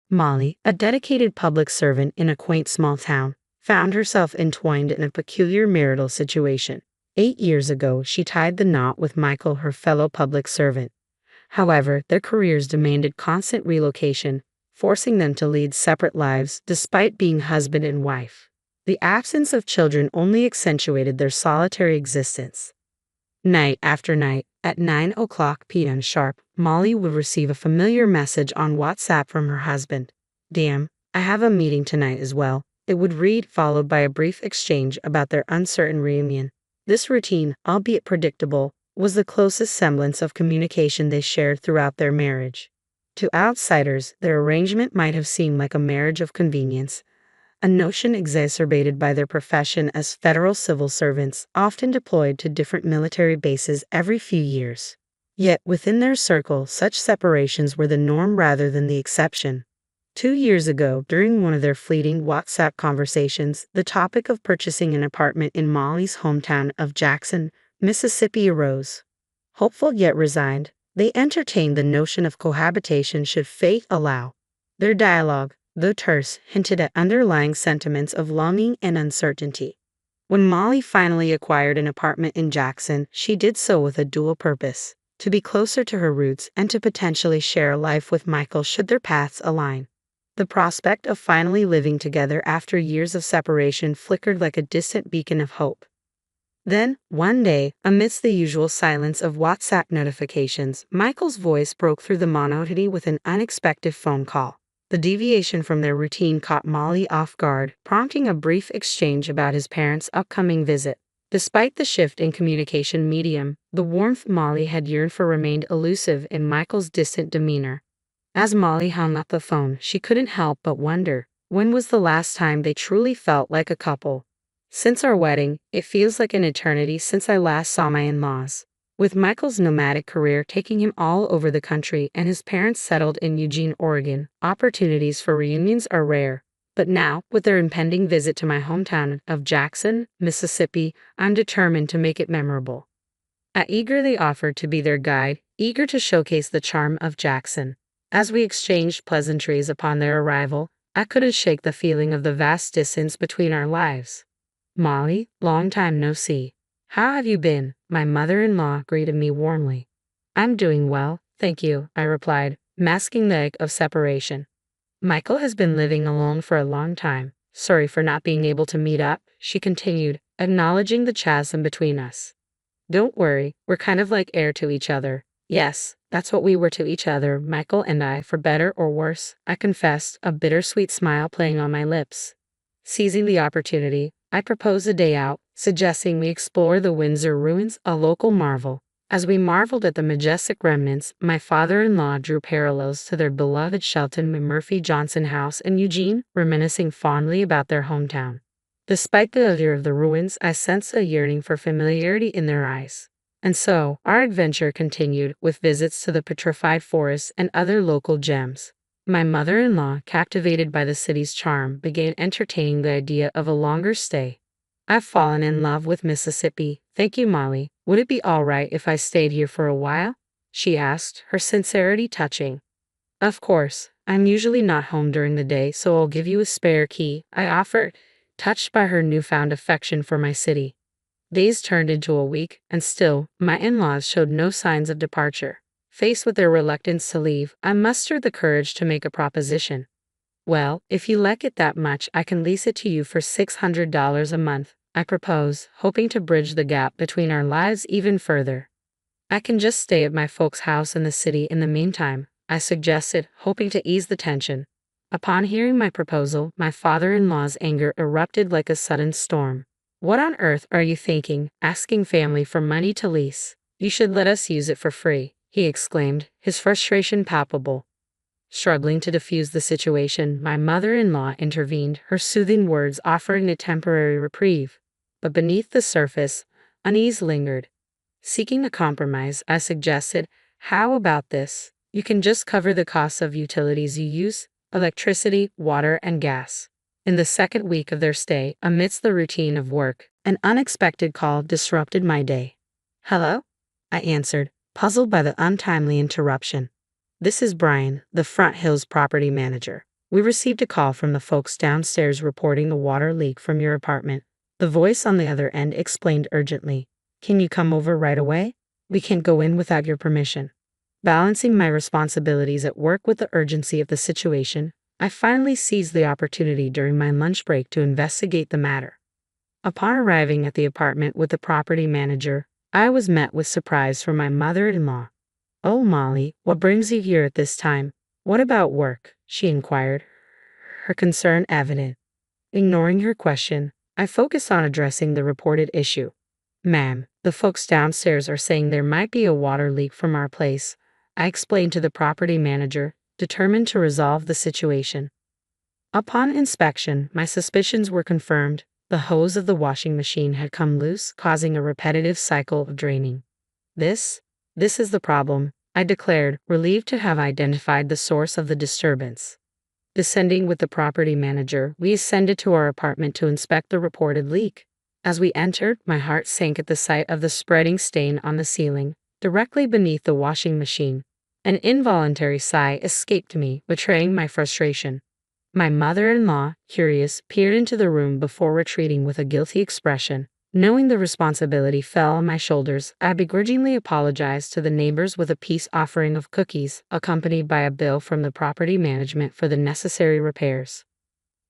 Molly, a dedicated public servant in a quaint small town, found herself entwined in a peculiar marital situation. 8 years ago, she tied the knot with Michael, her fellow public servant. However, their careers demanded constant relocation, forcing them to lead separate lives despite being husband and wife. The absence of children only accentuated their solitary existence. Night after night, at 9 p.m. sharp, Molly would receive a familiar message on WhatsApp from her husband. "Damn, I have a meeting tonight as well," it would read, followed by a brief exchange about their uncertain reunion. This routine, albeit predictable, was the closest semblance of communication they shared throughout their marriage. To outsiders, their arrangement might have seemed like a marriage of convenience, a notion exacerbated by their profession as federal civil servants, often deployed to different military bases every few years. Yet within their circle, such separations were the norm rather than the exception. 2 years ago, during one of their fleeting WhatsApp conversations, the topic of purchasing an apartment in Molly's hometown of Jackson, Mississippi arose. Hopeful yet resigned, they entertained the notion of cohabitation should fate allow. Their dialogue, though terse, hinted at underlying sentiments of longing and uncertainty. When Molly finally acquired an apartment in Jackson, she did so with a dual purpose: to be closer to her roots and to potentially share a life with Michael should their paths align. The prospect of finally living together after years of separation flickered like a distant beacon of hope. Then, one day, amidst the usual silence of WhatsApp notifications, Michael's voice broke through the monotony with an unexpected phone call. The deviation from their routine caught Molly off guard, prompting a brief exchange about his parents' upcoming visit. Despite the shift in communication medium, the warmth Molly had yearned for remained elusive in Michael's distant demeanor. As Molly hung up the phone, she couldn't help but wonder, when was the last time they truly felt like a couple? "Since our wedding, it feels like an eternity since I last saw my in-laws." With Michael's nomadic career taking him all over the country and his parents settled in Eugene, Oregon, opportunities for reunions are rare. But now, with their impending visit to my hometown of Jackson, Mississippi, I'm determined to make it memorable. I eagerly offered to be their guide, eager to showcase the charm of Jackson. As we exchanged pleasantries upon their arrival, I couldn't shake the feeling of the vast distance between our lives. "Molly, long time no see. How have you been?" my mother-in-law greeted me warmly. "I'm doing well, thank you," I replied, masking the ache of separation. "Michael has been living alone for a long time. Sorry for not being able to meet up," she continued, acknowledging the chasm between us. "Don't worry, we're kind of like air to each other." "Yes, that's what we were to each other, Michael and I, for better or worse," I confessed, a bittersweet smile playing on my lips. Seizing the opportunity, I proposed a day out, suggesting we explore the Windsor ruins, a local marvel. As we marveled at the majestic remnants, my father-in-law drew parallels to their beloved Shelton Murphy Johnson house in Eugene, reminiscing fondly about their hometown. Despite the allure of the ruins, I sensed a yearning for familiarity in their eyes. And so, our adventure continued, with visits to the petrified forests and other local gems. My mother-in-law, captivated by the city's charm, began entertaining the idea of a longer stay. "I've fallen in love with Mississippi. Thank you, Molly. Would it be all right if I stayed here for a while?" she asked, her sincerity touching. "Of course. I'm usually not home during the day, so I'll give you a spare key," I offered, touched by her newfound affection for my city. Days turned into a week, and still, my in-laws showed no signs of departure. Faced with their reluctance to leave, I mustered the courage to make a proposition. "Well, if you like it that much, I can lease it to you for $600 a month," I proposed, hoping to bridge the gap between our lives even further. "I can just stay at my folks' house in the city in the meantime," I suggested, hoping to ease the tension. Upon hearing my proposal, my father-in-law's anger erupted like a sudden storm. "What on earth are you thinking, asking family for money to lease? You should let us use it for free," he exclaimed, his frustration palpable. Struggling to defuse the situation, my mother-in-law intervened, her soothing words offering a temporary reprieve. But beneath the surface, unease lingered. Seeking a compromise, I suggested, "How about this? You can just cover the costs of utilities you use, electricity, water, and gas." In the second week of their stay, amidst the routine of work, an unexpected call disrupted my day. "Hello?" I answered, puzzled by the untimely interruption. "This is Brian, the Front Hills property manager. We received a call from the folks downstairs reporting a water leak from your apartment. The voice on the other end explained urgently. Can you come over right away? We can't go in without your permission. Balancing my responsibilities at work with the urgency of the situation, I finally seized the opportunity during my lunch break to investigate the matter. Upon arriving at the apartment with the property manager, I was met with surprise from my mother-in-law. Oh, Molly, what brings you here at this time? What about work? She inquired, her concern evident. Ignoring her question, I focused on addressing the reported issue. Ma'am, the folks downstairs are saying there might be a water leak from our place, I explained to the property manager, determined to resolve the situation. Upon inspection, my suspicions were confirmed. The hose of the washing machine had come loose, causing a repetitive cycle of draining. This is the problem, I declared, relieved to have identified the source of the disturbance. Descending with the property manager, we ascended to our apartment to inspect the reported leak. As we entered, my heart sank at the sight of the spreading stain on the ceiling, directly beneath the washing machine. An involuntary sigh escaped me, betraying my frustration. My mother-in-law, curious, peered into the room before retreating with a guilty expression. Knowing the responsibility fell on my shoulders, I begrudgingly apologized to the neighbors with a peace offering of cookies, accompanied by a bill from the property management for the necessary repairs.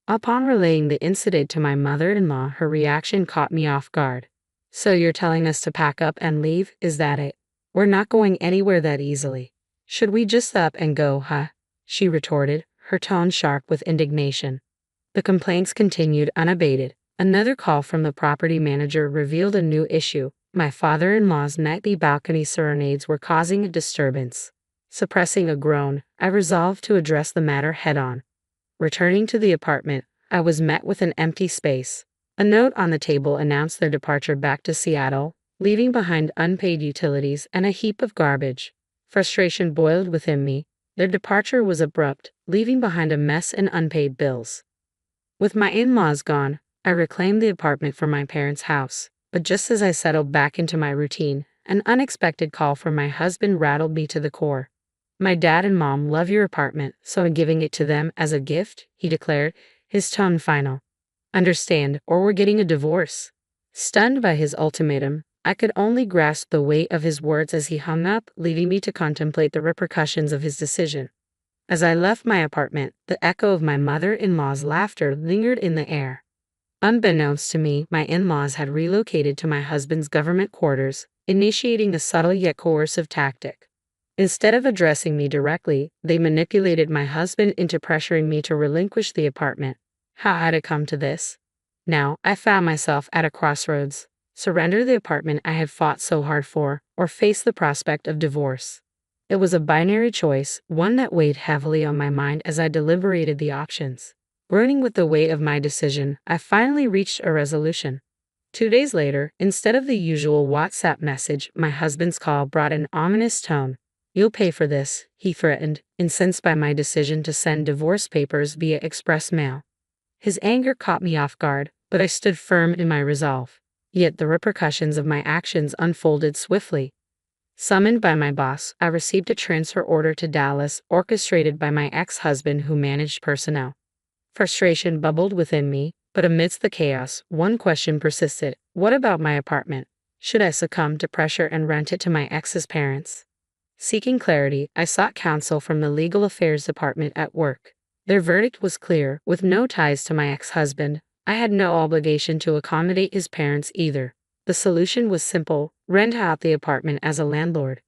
Upon relaying the incident to my mother-in-law, her reaction caught me off guard. So you're telling us to pack up and leave, is that it? We're not going anywhere that easily. Should we just up and go, huh? She retorted, her tone sharp with indignation. The complaints continued unabated. Another call from the property manager revealed a new issue. My father-in-law's nightly balcony serenades were causing a disturbance. Suppressing a groan, I resolved to address the matter head-on. Returning to the apartment, I was met with an empty space. A note on the table announced their departure back to Seattle, leaving behind unpaid utilities and a heap of garbage. Frustration boiled within me. Their departure was abrupt, leaving behind a mess and unpaid bills. With my in-laws gone, I reclaimed the apartment from my parents' house, but just as I settled back into my routine, an unexpected call from my husband rattled me to the core. My dad and mom love your apartment, so I'm giving it to them as a gift, he declared, his tone final. Understand, or we're getting a divorce. Stunned by his ultimatum, I could only grasp the weight of his words as he hung up, leaving me to contemplate the repercussions of his decision. As I left my apartment, the echo of my mother-in-law's laughter lingered in the air. Unbeknownst to me, my in-laws had relocated to my husband's government quarters, initiating a subtle yet coercive tactic. Instead of addressing me directly, they manipulated my husband into pressuring me to relinquish the apartment. How had it come to this? Now, I found myself at a crossroads. Surrender the apartment I had fought so hard for, or face the prospect of divorce. It was a binary choice, one that weighed heavily on my mind as I deliberated the options. Burning with the weight of my decision, I finally reached a resolution. 2 days later, instead of the usual WhatsApp message, my husband's call brought an ominous tone. You'll pay for this, he threatened, incensed by my decision to send divorce papers via express mail. His anger caught me off guard, but I stood firm in my resolve. Yet the repercussions of my actions unfolded swiftly. Summoned by my boss, I received a transfer order to Dallas, orchestrated by my ex-husband who managed personnel. Frustration bubbled within me, but amidst the chaos, one question persisted. What about my apartment? Should I succumb to pressure and rent it to my ex's parents? Seeking clarity, I sought counsel from the legal affairs department at work. Their verdict was clear. With no ties to my ex-husband, I had no obligation to accommodate his parents either. The solution was simple: rent out the apartment as a landlord.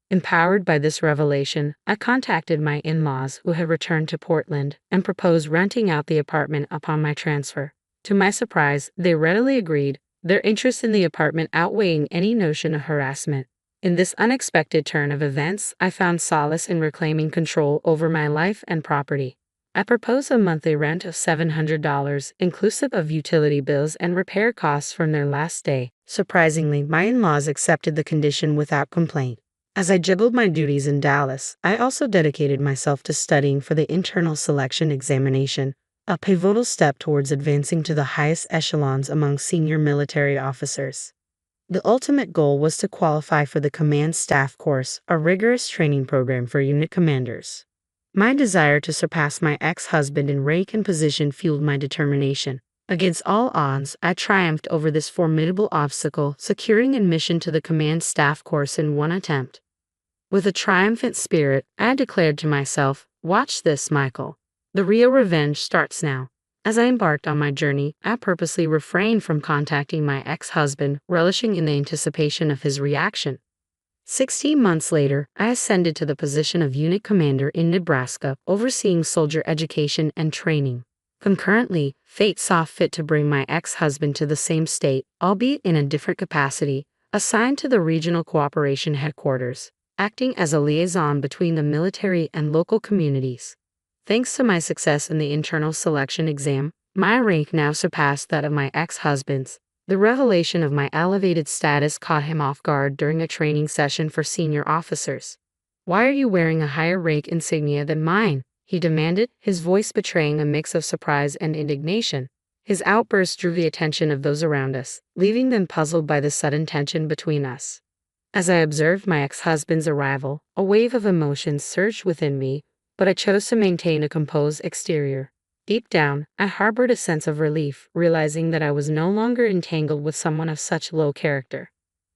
Empowered by this revelation, I contacted my in-laws who had returned to Portland and proposed renting out the apartment upon my transfer. To my surprise, they readily agreed, their interest in the apartment outweighing any notion of harassment. In this unexpected turn of events, I found solace in reclaiming control over my life and property. I proposed a monthly rent of $700, inclusive of utility bills and repair costs from their last stay. Surprisingly, my in-laws accepted the condition without complaint. As I juggled my duties in Dallas, I also dedicated myself to studying for the internal selection examination, a pivotal step towards advancing to the highest echelons among senior military officers. The ultimate goal was to qualify for the Command Staff Course, a rigorous training program for unit commanders. My desire to surpass my ex-husband in rank and position fueled my determination. Against all odds, I triumphed over this formidable obstacle, securing admission to the command staff course in one attempt. With a triumphant spirit, I declared to myself, "Watch this, Michael. The real revenge starts now." As I embarked on my journey, I purposely refrained from contacting my ex-husband, relishing in the anticipation of his reaction. 16 months later, I ascended to the position of unit commander in Nebraska, overseeing soldier education and training. Concurrently, fate saw fit to bring my ex-husband to the same state, albeit in a different capacity, assigned to the Regional Cooperation Headquarters, acting as a liaison between the military and local communities. Thanks to my success in the internal selection exam, my rank now surpassed that of my ex-husband's. The revelation of my elevated status caught him off guard during a training session for senior officers. "Why are you wearing a higher rank insignia than mine?" he demanded, his voice betraying a mix of surprise and indignation. His outburst drew the attention of those around us, leaving them puzzled by the sudden tension between us. As I observed my ex-husband's arrival, a wave of emotions surged within me, but I chose to maintain a composed exterior. Deep down, I harbored a sense of relief, realizing that I was no longer entangled with someone of such low character.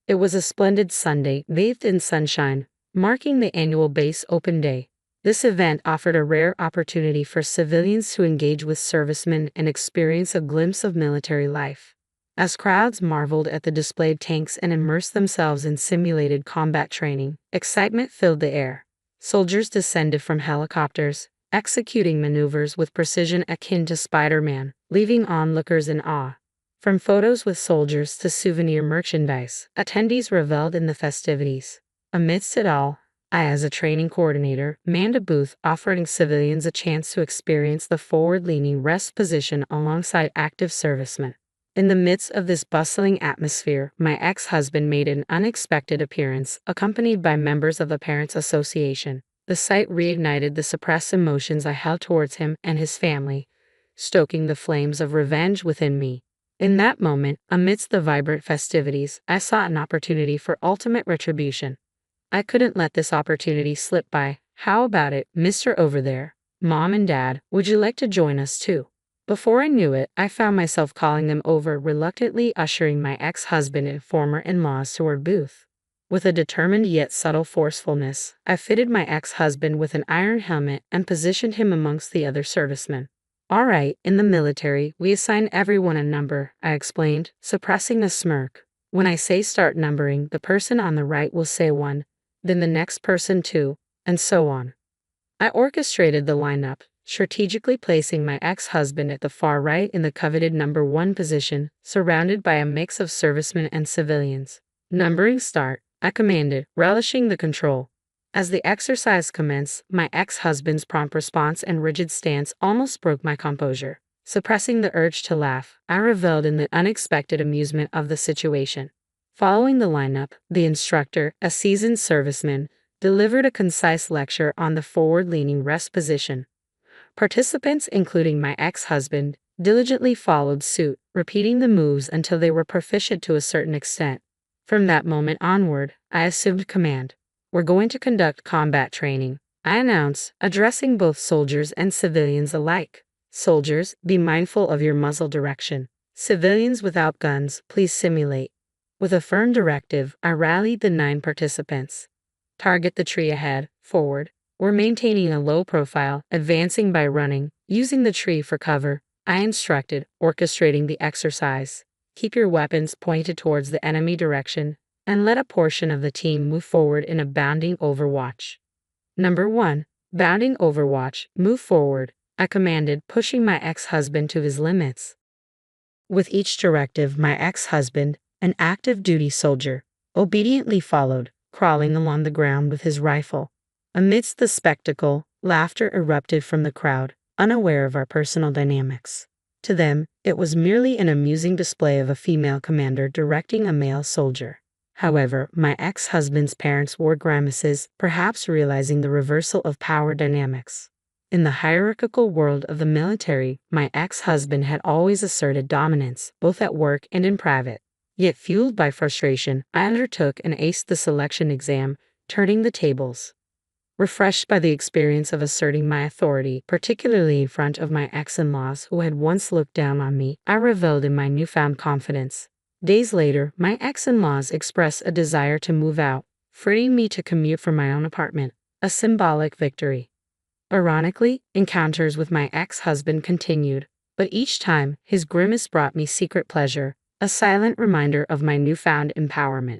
It was a splendid Sunday, bathed in sunshine, marking the annual Base Open Day. This event offered a rare opportunity for civilians to engage with servicemen and experience a glimpse of military life. As crowds marveled at the displayed tanks and immersed themselves in simulated combat training, excitement filled the air. Soldiers descended from helicopters, executing maneuvers with precision akin to Spider-Man, leaving onlookers in awe. From photos with soldiers to souvenir merchandise, attendees reveled in the festivities. Amidst it all, I, as a training coordinator, manned a booth offering civilians a chance to experience the forward-leaning rest position alongside active servicemen. In the midst of this bustling atmosphere, my ex-husband made an unexpected appearance, accompanied by members of the Parents Association. The sight reignited the suppressed emotions I held towards him and his family, stoking the flames of revenge within me. In that moment, amidst the vibrant festivities, I saw an opportunity for ultimate retribution. I couldn't let this opportunity slip by. "How about it, Mr. Over there? Mom and Dad, would you like to join us too?" Before I knew it, I found myself calling them over, reluctantly ushering my ex-husband and former in-laws to our booth. With a determined yet subtle forcefulness, I fitted my ex-husband with an iron helmet and positioned him amongst the other servicemen. "All right, in the military, we assign everyone a number," I explained, suppressing a smirk. "When I say start numbering, the person on the right will say 1, then the next person 2, and so on." I orchestrated the lineup, strategically placing my ex-husband at the far right in the coveted number 1 position, surrounded by a mix of servicemen and civilians. "Numbering start," I commanded, relishing the control. As the exercise commenced, my ex-husband's prompt response and rigid stance almost broke my composure. Suppressing the urge to laugh, I reveled in the unexpected amusement of the situation. Following the lineup, the instructor, a seasoned serviceman, delivered a concise lecture on the forward-leaning rest position. Participants, including my ex-husband, diligently followed suit, repeating the moves until they were proficient to a certain extent. From that moment onward, I assumed command. "We're going to conduct combat training," I announced, addressing both soldiers and civilians alike. "Soldiers, be mindful of your muzzle direction. Civilians without guns, please simulate." With a firm directive, I rallied the 9 participants. "Target the tree ahead, forward." We're maintaining a low profile, advancing by running, using the tree for cover, I instructed, orchestrating the exercise. "Keep your weapons pointed towards the enemy direction, and let a portion of the team move forward in a bounding overwatch." Number 1. Bounding overwatch, move forward, I commanded, pushing my ex-husband to his limits. With each directive, my ex-husband, an active duty soldier, obediently followed, crawling along the ground with his rifle. Amidst the spectacle, laughter erupted from the crowd, unaware of our personal dynamics. To them, it was merely an amusing display of a female commander directing a male soldier. However, my ex-husband's parents wore grimaces, perhaps realizing the reversal of power dynamics. In the hierarchical world of the military, my ex-husband had always asserted dominance, both at work and in private. Yet fueled by frustration, I undertook and aced the selection exam, turning the tables. Refreshed by the experience of asserting my authority, particularly in front of my ex-in-laws who had once looked down on me, I reveled in my newfound confidence. Days later, my ex-in-laws expressed a desire to move out, freeing me to commute from my own apartment, a symbolic victory. Ironically, encounters with my ex-husband continued, but each time, his grimace brought me secret pleasure, a silent reminder of my newfound empowerment.